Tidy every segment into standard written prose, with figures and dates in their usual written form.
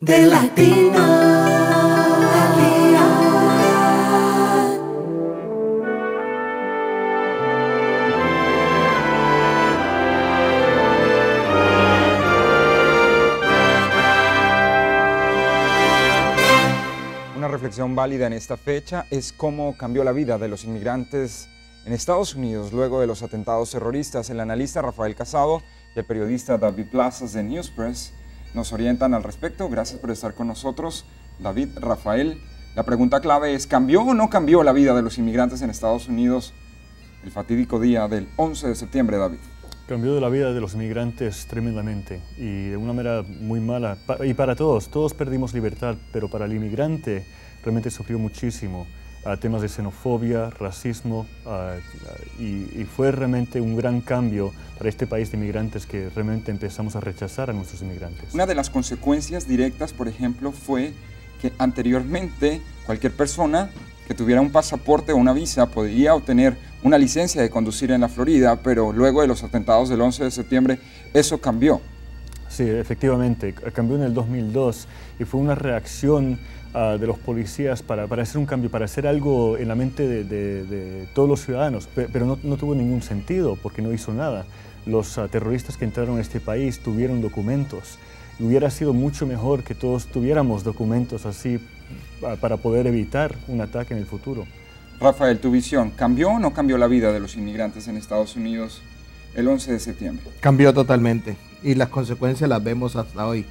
De Latino al día. Una reflexión válida en esta fecha es cómo cambió la vida de los inmigrantes en Estados Unidos luego de los atentados terroristas. El analista Rafael Casado y el periodista David Plazas de Newspress nos orientan al respecto. Gracias por estar con nosotros, David, Rafael. La pregunta clave es, ¿cambió o no cambió la vida de los inmigrantes en Estados Unidos el fatídico día del 11 de septiembre, David? Cambió la vida de los inmigrantes tremendamente y de una manera muy mala. Y para todos perdimos libertad, pero para el inmigrante realmente sufrió muchísimo. Temas de xenofobia, racismo, y fue realmente un gran cambio para este país de inmigrantes que realmente empezamos a rechazar a nuestros inmigrantes. Una de las consecuencias directas, por ejemplo, fue que anteriormente cualquier persona que tuviera un pasaporte o una visa podía obtener una licencia de conducir en la Florida, pero luego de los atentados del 11 de septiembre eso cambió. Sí, efectivamente, cambió en el 2002 y fue una reacción de los policías para hacer un cambio, para hacer algo en la mente de todos los ciudadanos, pero no tuvo ningún sentido porque no hizo nada. Los terroristas que entraron a este país tuvieron documentos y hubiera sido mucho mejor que todos tuviéramos documentos así para poder evitar un ataque en el futuro. Rafael, tu visión, ¿cambió o no cambió la vida de los inmigrantes en Estados Unidos el 11 de septiembre? Cambió totalmente y las consecuencias las vemos hasta hoy.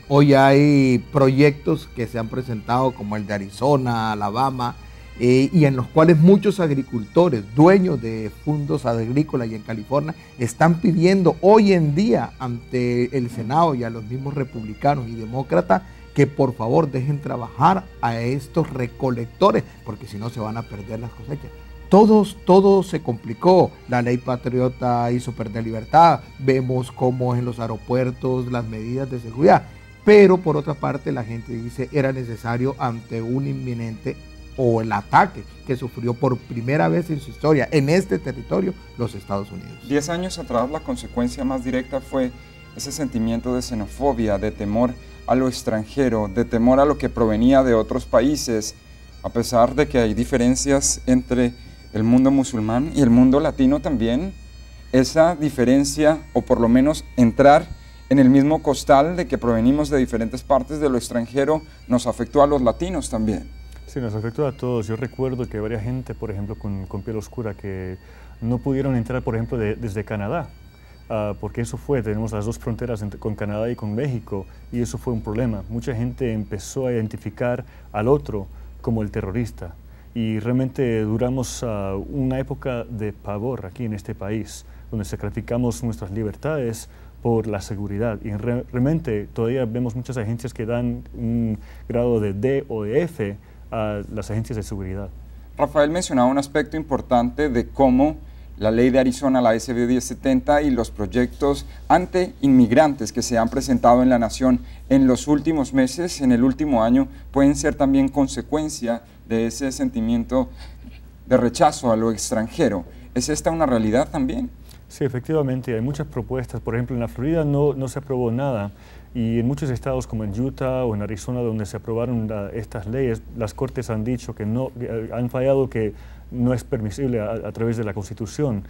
Hoy hay proyectos que se han presentado como el de Arizona, Alabama, y en los cuales muchos agricultores, dueños de fondos agrícolas y en California, están pidiendo hoy en día ante el Senado y a los mismos republicanos y demócratas que por favor dejen trabajar a estos recolectores, porque si no se van a perder las cosechas. Todo se complicó, la ley patriota hizo perder libertad, vemos cómo en los aeropuertos las medidas de seguridad, pero por otra parte la gente dice era necesario ante un inminente o el ataque que sufrió por primera vez en su historia en este territorio los Estados Unidos. 10 años atrás la consecuencia más directa fue ese sentimiento de xenofobia, de temor a lo extranjero, de temor a lo que provenía de otros países, a pesar de que hay diferencias entre el mundo musulmán y el mundo latino también, esa diferencia, o por lo menos entrar en el mismo costal de que provenimos de diferentes partes de lo extranjero, nos afectó a los latinos también. Sí, nos afectó a todos. Yo recuerdo que varias gente, por ejemplo, con piel oscura, que no pudieron entrar, por ejemplo, desde Canadá, porque eso tenemos las dos fronteras con Canadá y con México, y eso fue un problema. Mucha gente empezó a identificar al otro como el terrorista. Y realmente duramos una época de pavor aquí en este país, donde sacrificamos nuestras libertades por la seguridad. Y realmente todavía vemos muchas agencias que dan un grado de D o de F a las agencias de seguridad. Rafael mencionaba un aspecto importante de cómo la ley de Arizona, la SB 1070 y los proyectos anti-inmigrantes que se han presentado en la nación en los últimos meses, en el último año, pueden ser también consecuencia de ese sentimiento de rechazo a lo extranjero. ¿Es esta una realidad también? Sí, efectivamente, hay muchas propuestas. Por ejemplo, en la Florida no se aprobó nada, y en muchos estados como en Utah o en Arizona, donde se aprobaron estas leyes, las cortes han dicho que han fallado, que no es permisible a través de la Constitución.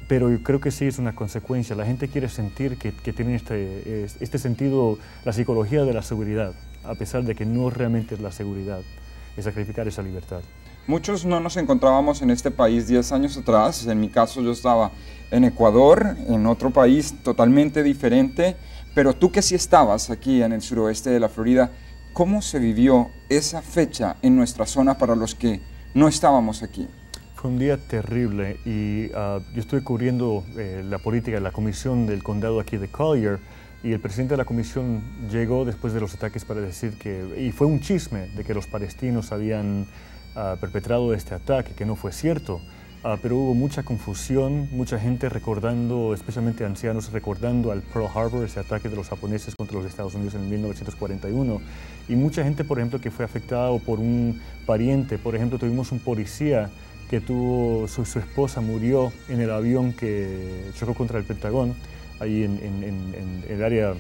Pero yo creo que sí es una consecuencia. La gente quiere sentir que tienen este sentido, la psicología de la seguridad, a pesar de que no realmente es la seguridad, es sacrificar esa libertad. Muchos no nos encontrábamos en este país 10 años atrás. En mi caso yo estaba en Ecuador, en otro país totalmente diferente, pero tú que sí estabas aquí en el suroeste de la Florida, ¿cómo se vivió esa fecha en nuestra zona para los que no estábamos aquí? Fue un día terrible y yo estuve cubriendo la política de la comisión del condado aquí de Collier, y el presidente de la comisión llegó después de los ataques para decir y fue un chisme de que los palestinos habían perpetrado este ataque, que no fue cierto, pero hubo mucha confusión, mucha gente recordando, especialmente ancianos, recordando al Pearl Harbor, ese ataque de los japoneses contra los Estados Unidos en 1941, y mucha gente, por ejemplo, que fue afectada por un pariente. Por ejemplo, tuvimos un policía que su esposa murió en el avión que chocó contra el Pentagón, ahí en el área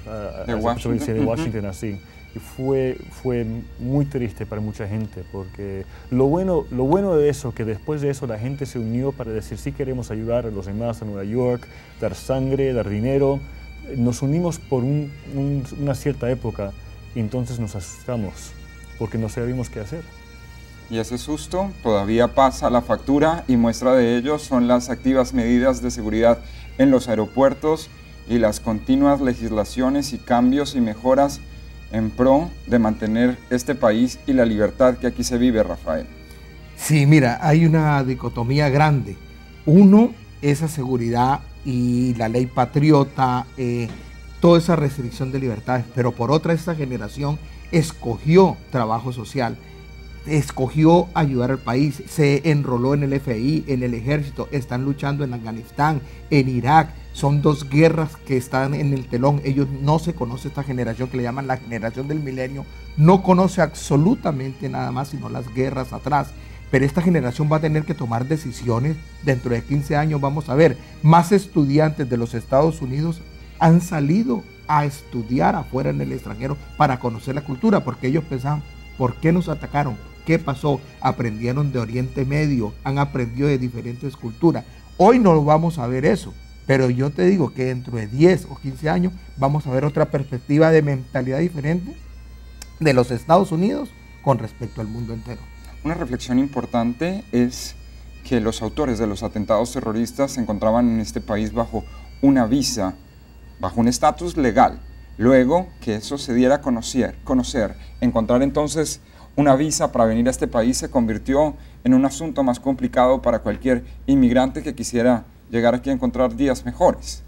de Washington. Washington, así. Y fue muy triste para mucha gente, porque lo bueno de eso, que después de eso la gente se unió para decir sí queremos ayudar a los demás a Nueva York, dar sangre, dar dinero. Nos unimos por una cierta época y entonces nos asustamos porque no sabíamos qué hacer. Y ese susto todavía pasa la factura, y muestra de ello son las activas medidas de seguridad en los aeropuertos y las continuas legislaciones y cambios y mejoras en pro de mantener este país y la libertad que aquí se vive, Rafael. Sí, mira, hay una dicotomía grande. Uno, esa seguridad y la ley patriota, toda esa restricción de libertades, pero por otra, esta generación escogió trabajo social, escogió ayudar al país, se enroló en el FI, en el ejército, están luchando en Afganistán, en Irak. Son dos guerras que están en el telón. Ellos no se conoce, esta generación que le llaman la generación del milenio, no conoce absolutamente nada más sino las guerras atrás. Pero esta generación va a tener que tomar decisiones. Dentro de 15 años vamos a ver, más estudiantes de los Estados Unidos han salido a estudiar afuera en el extranjero para conocer la cultura, porque ellos pensaban, ¿por qué nos atacaron? ¿Qué pasó? Aprendieron de Oriente Medio, han aprendido de diferentes culturas. Hoy no vamos a ver eso. Pero yo te digo que dentro de 10 o 15 años vamos a ver otra perspectiva de mentalidad diferente de los Estados Unidos con respecto al mundo entero. Una reflexión importante es que los autores de los atentados terroristas se encontraban en este país bajo una visa, bajo un estatus legal. Luego que eso se diera a conocer, encontrar entonces una visa para venir a este país se convirtió en un asunto más complicado para cualquier inmigrante que quisiera llegar aquí a encontrar días mejores.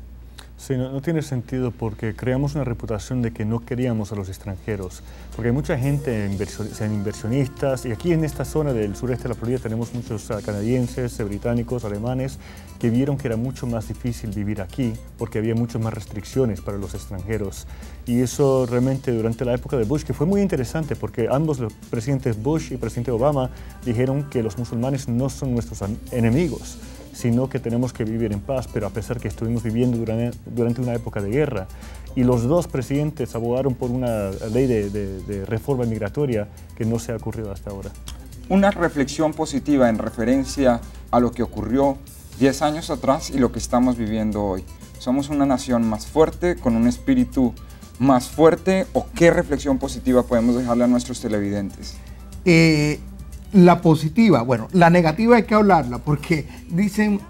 Sí, no tiene sentido, porque creamos una reputación de que no queríamos a los extranjeros, porque hay mucha gente, inversionistas, y aquí en esta zona del sureste de la Florida tenemos muchos canadienses, británicos, alemanes, que vieron que era mucho más difícil vivir aquí, porque había muchas más restricciones para los extranjeros. Y eso realmente durante la época de Bush, que fue muy interesante, porque ambos, los presidentes Bush y presidente Obama, dijeron que los musulmanes no son nuestros enemigos, sino que tenemos que vivir en paz, pero a pesar que estuvimos viviendo durante una época de guerra. Y los dos presidentes abogaron por una ley de reforma migratoria que no se ha ocurrido hasta ahora. Una reflexión positiva en referencia a lo que ocurrió 10 años atrás y lo que estamos viviendo hoy. Somos una nación más fuerte, con un espíritu más fuerte, ¿o qué reflexión positiva podemos dejarle a nuestros televidentes? La positiva, bueno, la negativa hay que hablarla porque dicen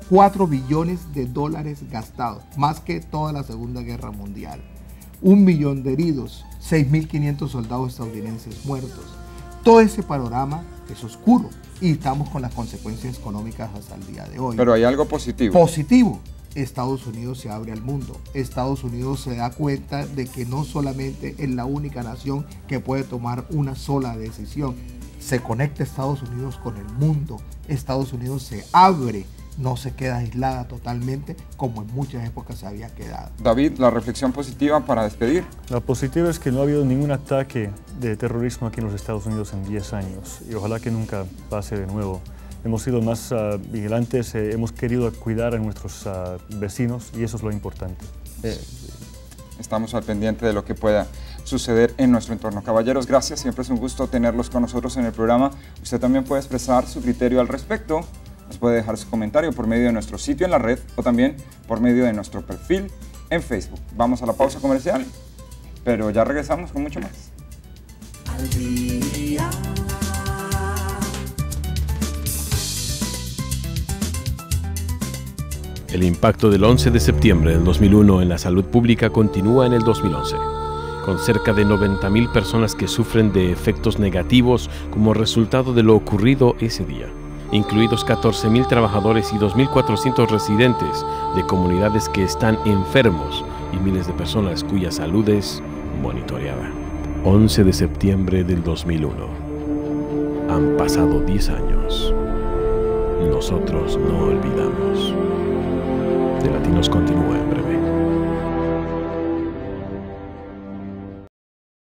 4 billones de dólares gastados, más que toda la Segunda Guerra Mundial. 1 millón de heridos, 6.500 soldados estadounidenses muertos. Todo ese panorama es oscuro y estamos con las consecuencias económicas hasta el día de hoy. Pero hay algo positivo. Positivo. Estados Unidos se abre al mundo. Estados Unidos se da cuenta de que no solamente es la única nación que puede tomar una sola decisión. Se conecta Estados Unidos con el mundo. Estados Unidos se abre, no se queda aislada totalmente como en muchas épocas se había quedado. David, la reflexión positiva para despedir. La positiva es que no ha habido ningún ataque de terrorismo aquí en los Estados Unidos en 10 años y ojalá que nunca pase de nuevo. Hemos sido más vigilantes, hemos querido cuidar a nuestros vecinos y eso es lo importante. Estamos al pendiente de lo que pueda suceder en nuestro entorno. Caballeros, gracias, siempre es un gusto tenerlos con nosotros en el programa. Usted también puede expresar su criterio al respecto, nos puede dejar su comentario por medio de nuestro sitio en la red o también por medio de nuestro perfil en Facebook. Vamos a la pausa comercial, pero ya regresamos con mucho más. Al día. El impacto del 11 de septiembre del 2001 en la salud pública continúa en el 2011, con cerca de 90.000 personas que sufren de efectos negativos como resultado de lo ocurrido ese día, incluidos 14.000 trabajadores y 2.400 residentes de comunidades que están enfermos y miles de personas cuya salud es monitoreada. 11 de septiembre del 2001. Han pasado 10 años. Nosotros no olvidamos. De Latinos continúa en breve.